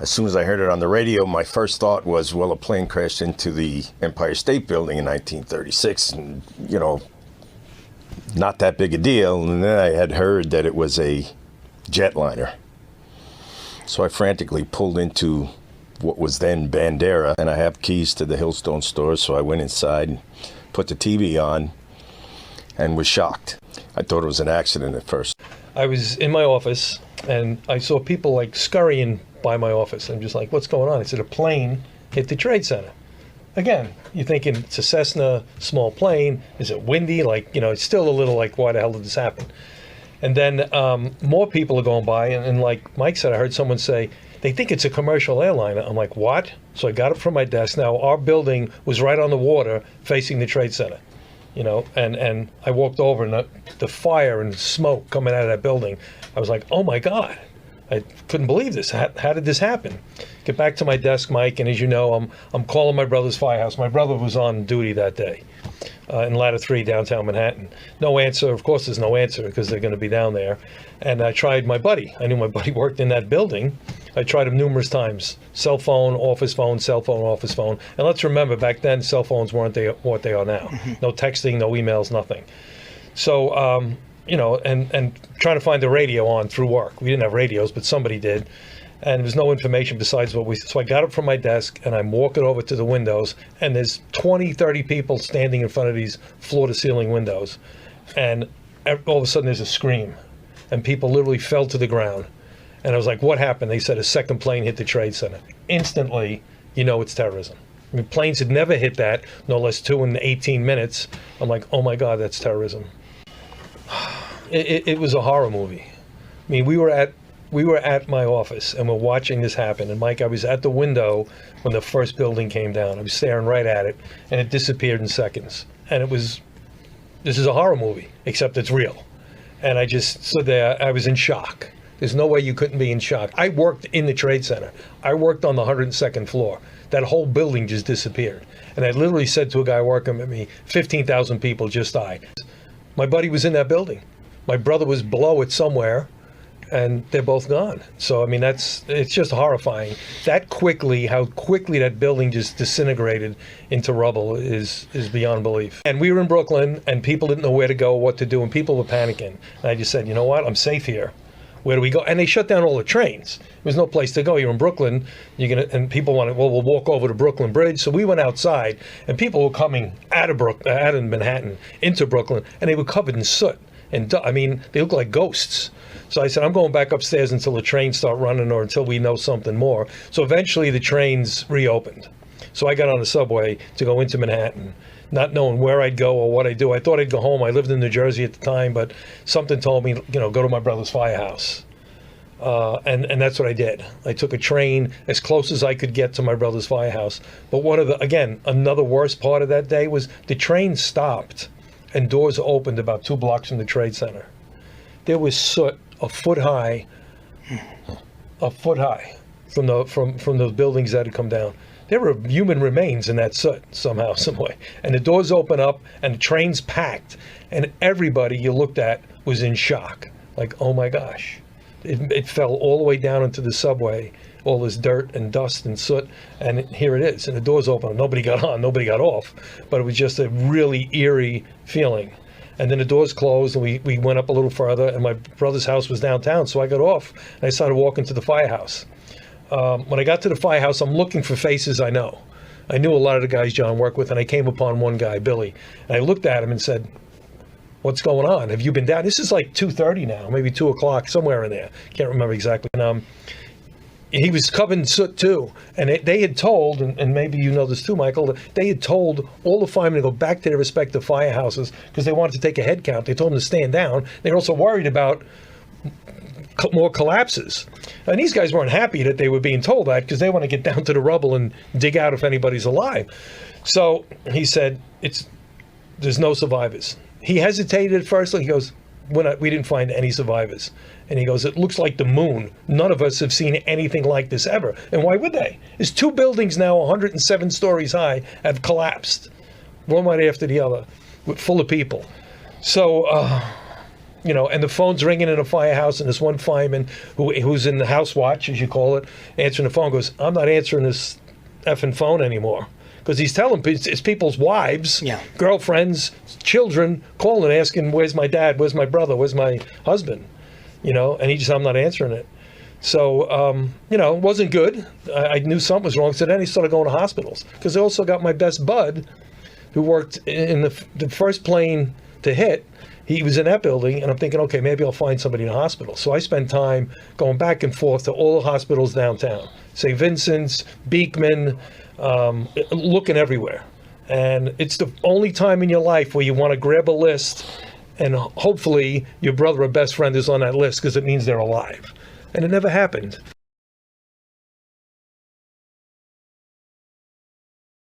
As soon as I heard it on the radio, my first thought was, well, a plane crashed into the Empire State Building in 1936, and, not that big a deal. And then I had heard that it was a jetliner. So I frantically pulled into what was then Bandera, and I have keys to the Hillstone store, so I went inside, put the TV on, and was shocked. I thought it was an accident at first. I was in my office, and I saw people like scurrying by my office. I'm just like, what's going on? I said, a plane hit the Trade Center. Again, you're thinking it's a Cessna, small plane. Is it windy? It's still a little like, why the hell did this happen? And then more people are going by, and like Mike said, I heard someone say, they think it's a commercial airliner. I'm like, what? So I got up from my desk. Now, our building was right on the water facing the Trade Center, and I walked over, and the fire and smoke coming out of that building, I was like, oh my God. I couldn't believe this. How did this happen? Get back to my desk, Mike, and as you know, I'm calling my brother's firehouse. My brother was on duty that day in Ladder 3, downtown Manhattan. No answer. Of course, there's no answer because they're going to be down there. And I tried my buddy. I knew my buddy worked in that building. I tried him numerous times. Cell phone, office phone, cell phone, office phone. And let's remember, back then, cell phones weren't what they are now. Mm-hmm. No texting, no emails, nothing. So, and trying to find the radio on through work. We didn't have radios, but somebody did. And there was no information besides so I got up from my desk, and I'm walking over to the windows, and there's 20, 30 people standing in front of these floor-to-ceiling windows. And all of a sudden, there's a scream, and people literally fell to the ground. And I was like, what happened? They said a second plane hit the Trade Center. Instantly, it's terrorism. I mean, planes had never hit that, no less 2 in 18 minutes. I'm like, oh my God, that's terrorism. It was a horror movie. I mean, we were at my office, and we're watching this happen. And Mike, I was at the window when the first building came down. I was staring right at it, and it disappeared in seconds. And this is a horror movie, except it's real. And I just stood there. I was in shock. There's no way you couldn't be in shock. I worked in the Trade Center. I worked on the 102nd floor. That whole building just disappeared. And I literally said to a guy working with me, 15,000 people just died. My buddy was in that building. My brother was below it somewhere, and they're both gone. So, I mean, it's just horrifying. How quickly that building just disintegrated into rubble is beyond belief. And we were in Brooklyn, and people didn't know where to go, what to do, and people were panicking. And I just said, you know what, I'm safe here. Where do we go? And they shut down all the trains. There was no place to go. You're in Brooklyn, and people wanted, we'll walk over to Brooklyn Bridge. So we went outside, and people were coming out of Manhattan into Brooklyn, and they were covered in soot. And they look like ghosts. So I said, I'm going back upstairs until the trains start running or until we know something more. So eventually the trains reopened. So I got on the subway to go into Manhattan, not knowing where I'd go or what I'd do. I thought I'd go home. I lived in New Jersey at the time, but something told me, go to my brother's firehouse. And that's what I did. I took a train as close as I could get to my brother's firehouse. But another worst part of that day was the train stopped and doors opened about 2 blocks from the Trade Center. There was soot a foot high from those buildings that had come down. There were human remains in that soot somehow, some way. And the doors open up, and the train's packed, and everybody you looked at was in shock. Like, oh my gosh. It fell all the way down into the subway, all this dirt and dust and soot, and here it is. And the doors open. Nobody got on, nobody got off. But it was just a really eerie feeling. And then the doors closed, and we went up a little further, and my brother's house was downtown, so I got off, and I started walking to the firehouse. When I got to the firehouse, I'm looking for faces I know. I knew a lot of the guys John worked with, and I came upon one guy, Billy, and I looked at him and said, what's going on? Have you been down? This is like 2:30 now, maybe 2 o'clock, somewhere in there. Can't remember exactly. And he was covered in soot too. And they had told, and maybe you know this too, Michael, they had told all the firemen to go back to their respective firehouses because they wanted to take a head count. They told them to stand down. They were also worried about more collapses. And these guys weren't happy that they were being told that because they want to get down to the rubble and dig out if anybody's alive. So he said, there's no survivors. He hesitated at first. He goes, we didn't find any survivors. And he goes, it looks like the moon. None of us have seen anything like this ever. And why would they? There's 2 buildings now, 107 stories high, have collapsed, one right after the other, full of people. So and the phone's ringing in a firehouse, and this one fireman who's in the house watch, as you call it, answering the phone goes, I'm not answering this effing phone anymore. Because he's telling it's people's wives, girlfriends, children calling, asking, where's my dad, where's my brother, where's my husband? And he just, I'm not answering it. So, it wasn't good. I knew something was wrong. So then he started going to hospitals. Because I also got my best bud who worked in the first plane to hit. He was in that building, and I'm thinking, okay, maybe I'll find somebody in a hospital. So I spent time going back and forth to all the hospitals downtown. St. Vincent's, Beekman, looking everywhere. And it's the only time in your life where you want to grab a list, and hopefully your brother or best friend is on that list, because it means they're alive. And it never happened.